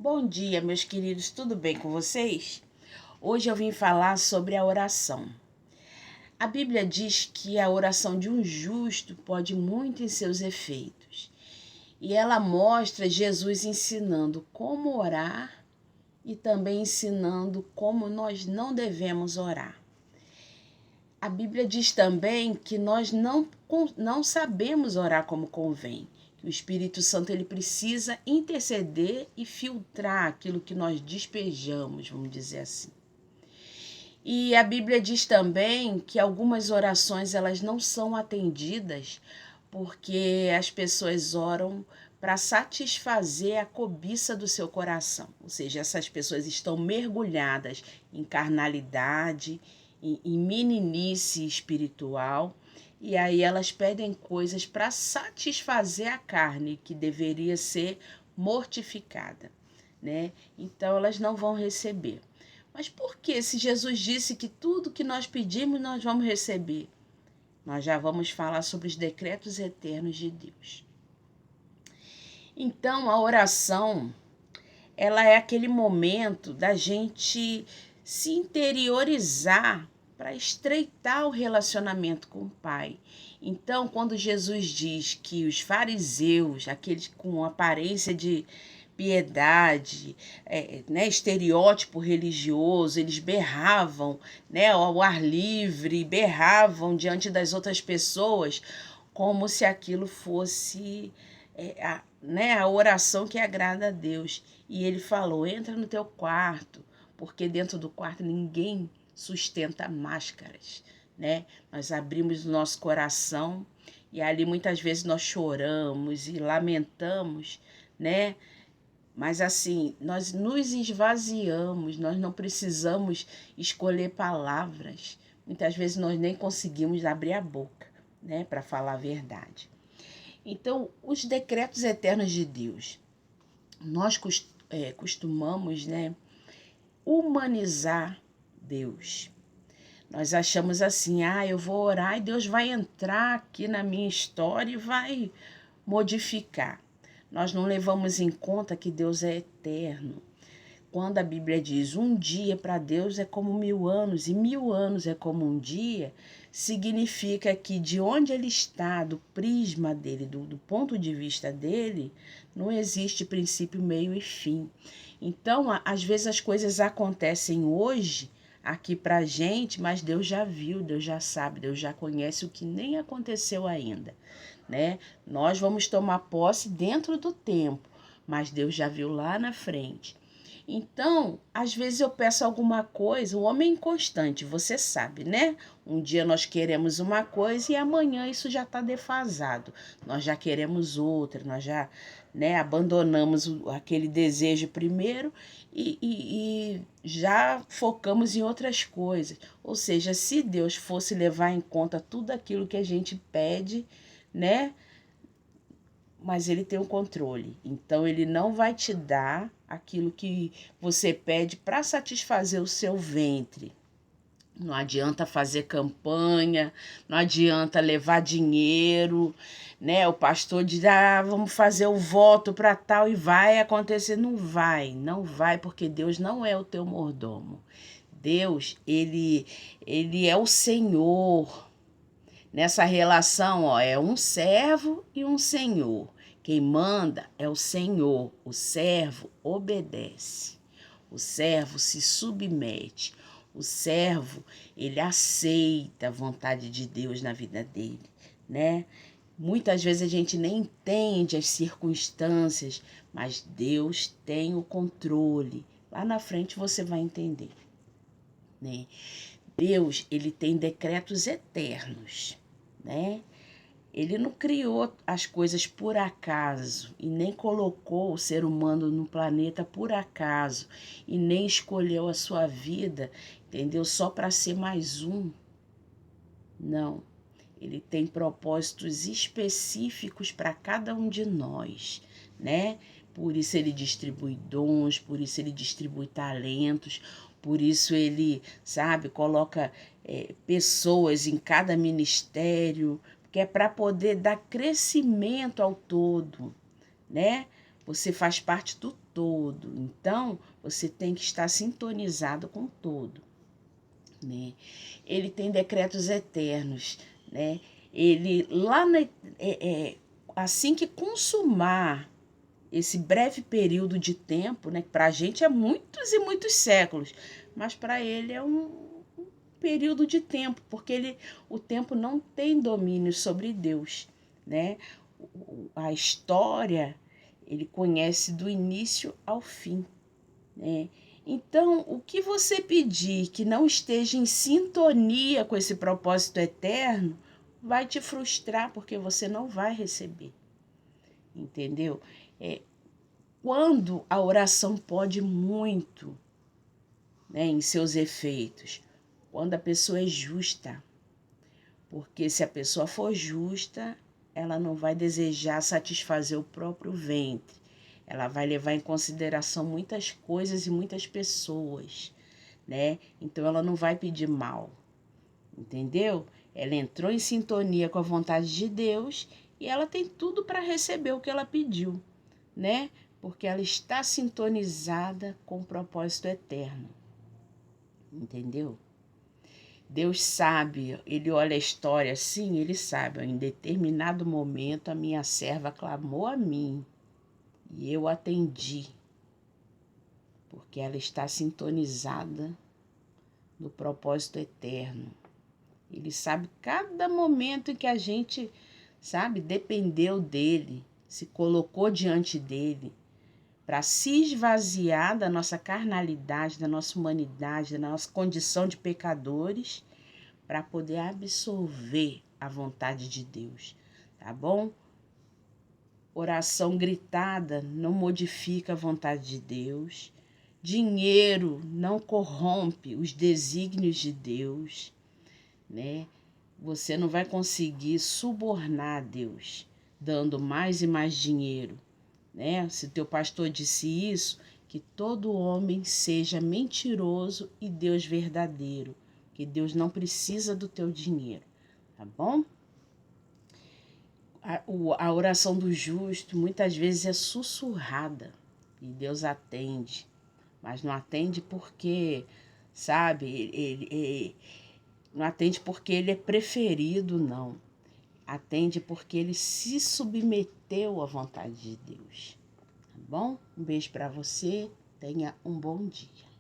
Bom dia, meus queridos, tudo bem com vocês? Hoje eu vim falar sobre a oração. A Bíblia diz que a oração de um justo pode muito em seus efeitos. E ela mostra Jesus ensinando como orar e também ensinando como nós não devemos orar. A Bíblia diz também que nós não sabemos orar como convém. O Espírito Santo ele precisa interceder e filtrar aquilo que nós despejamos, vamos dizer assim. E a Bíblia diz também que algumas orações elas não são atendidas porque as pessoas oram para satisfazer a cobiça do seu coração. Ou seja, essas pessoas estão mergulhadas em carnalidade, em meninice espiritual, e aí elas pedem coisas para satisfazer a carne que deveria ser mortificada, né? Então elas não vão receber. Mas por que, se Jesus disse que tudo que nós pedimos nós vamos receber? Nós já vamos falar sobre os decretos eternos de Deus. Então, a oração, ela é aquele momento da gente se interiorizar para estreitar o relacionamento com o Pai. Então, quando Jesus diz que os fariseus, aqueles com aparência de piedade, estereótipo religioso, eles berravam, ao ar livre, berravam diante das outras pessoas, como se aquilo fosse a oração que agrada a Deus. E ele falou: entra no teu quarto, porque dentro do quarto ninguém sustenta máscaras, né? Nós abrimos o nosso coração e ali muitas vezes nós choramos e lamentamos, né? Mas assim, nós nos esvaziamos, nós não precisamos escolher palavras. Muitas vezes nós nem conseguimos abrir a boca, né, para falar a verdade. Então, os decretos eternos de Deus, nós costumamos, humanizar Deus. Nós achamos assim, eu vou orar e Deus vai entrar aqui na minha história e vai modificar. Nós não levamos em conta que Deus é eterno. Quando a Bíblia diz um dia para Deus é como 1000 anos e 1000 anos é como um dia, significa que de onde ele está, do prisma dele, do ponto de vista dele, não existe princípio, meio e fim. Então, às vezes as coisas acontecem hoje aqui pra gente, mas Deus já viu, Deus já sabe, Deus já conhece o que nem aconteceu ainda, né? Nós vamos tomar posse dentro do tempo, mas Deus já viu lá na frente. Então, às vezes eu peço alguma coisa, o homem é inconstante, você sabe, né? Um dia nós queremos uma coisa e amanhã isso já está defasado. Nós já queremos outra, nós já abandonamos aquele desejo primeiro e já focamos em outras coisas. Ou seja, se Deus fosse levar em conta tudo aquilo que a gente pede, né? Mas ele tem o controle. Então, ele não vai te dar aquilo que você pede para satisfazer o seu ventre. Não adianta fazer campanha, não adianta levar dinheiro, né? O pastor diz, vamos fazer o voto para tal e vai acontecer. Não vai, porque Deus não é o teu mordomo. Deus, ele é o Senhor. Nessa relação, é um servo e um senhor. Quem manda é o Senhor, o servo obedece, o servo se submete, o servo, ele aceita a vontade de Deus na vida dele, né? Muitas vezes a gente nem entende as circunstâncias, mas Deus tem o controle. Lá na frente você vai entender, né? Deus, ele tem decretos eternos, né? Ele não criou as coisas por acaso e nem colocou o ser humano no planeta por acaso e nem escolheu a sua vida, entendeu? Só para ser mais um. Não. Ele tem propósitos específicos para cada um de nós, né? Por isso ele distribui dons, por isso ele distribui talentos, por isso ele, coloca pessoas em cada ministério, que é para poder dar crescimento ao todo, né? Você faz parte do todo. Então, você tem que estar sintonizado com o todo, né? Ele tem decretos eternos, né? Ele lá assim que consumar esse breve período de tempo, né? Para a gente é muitos e muitos séculos, mas para ele é um período de tempo, porque o tempo não tem domínio sobre Deus, né? A história ele conhece do início ao fim, né? Então, o que você pedir que não esteja em sintonia com esse propósito eterno, vai te frustrar, porque você não vai receber, entendeu? Quando a oração pode muito, né, em seus efeitos, quando a pessoa é justa, porque se a pessoa for justa, ela não vai desejar satisfazer o próprio ventre, ela vai levar em consideração muitas coisas e muitas pessoas, né? Então ela não vai pedir mal, entendeu? Ela entrou em sintonia com a vontade de Deus e ela tem tudo para receber o que ela pediu, né? Porque ela está sintonizada com o propósito eterno, entendeu? Deus sabe, ele olha a história assim, ele sabe, em determinado momento a minha serva clamou a mim e eu atendi, porque ela está sintonizada no propósito eterno. Ele sabe cada momento em que a gente, sabe, dependeu dele, se colocou diante dele, para se esvaziar da nossa carnalidade, da nossa humanidade, da nossa condição de pecadores, para poder absorver a vontade de Deus, tá bom? Oração gritada não modifica a vontade de Deus. Dinheiro não corrompe os desígnios de Deus, né? Você não vai conseguir subornar a Deus dando mais e mais dinheiro, né? Se teu pastor disse isso, que todo homem seja mentiroso e Deus verdadeiro, que Deus não precisa do teu dinheiro, tá bom? A oração do justo muitas vezes é sussurrada e Deus atende, mas não atende porque, sabe, ele não atende porque ele é preferido, não. Atende porque ele se submeteu à vontade de Deus. Tá bom? Um beijo para você. Tenha um bom dia.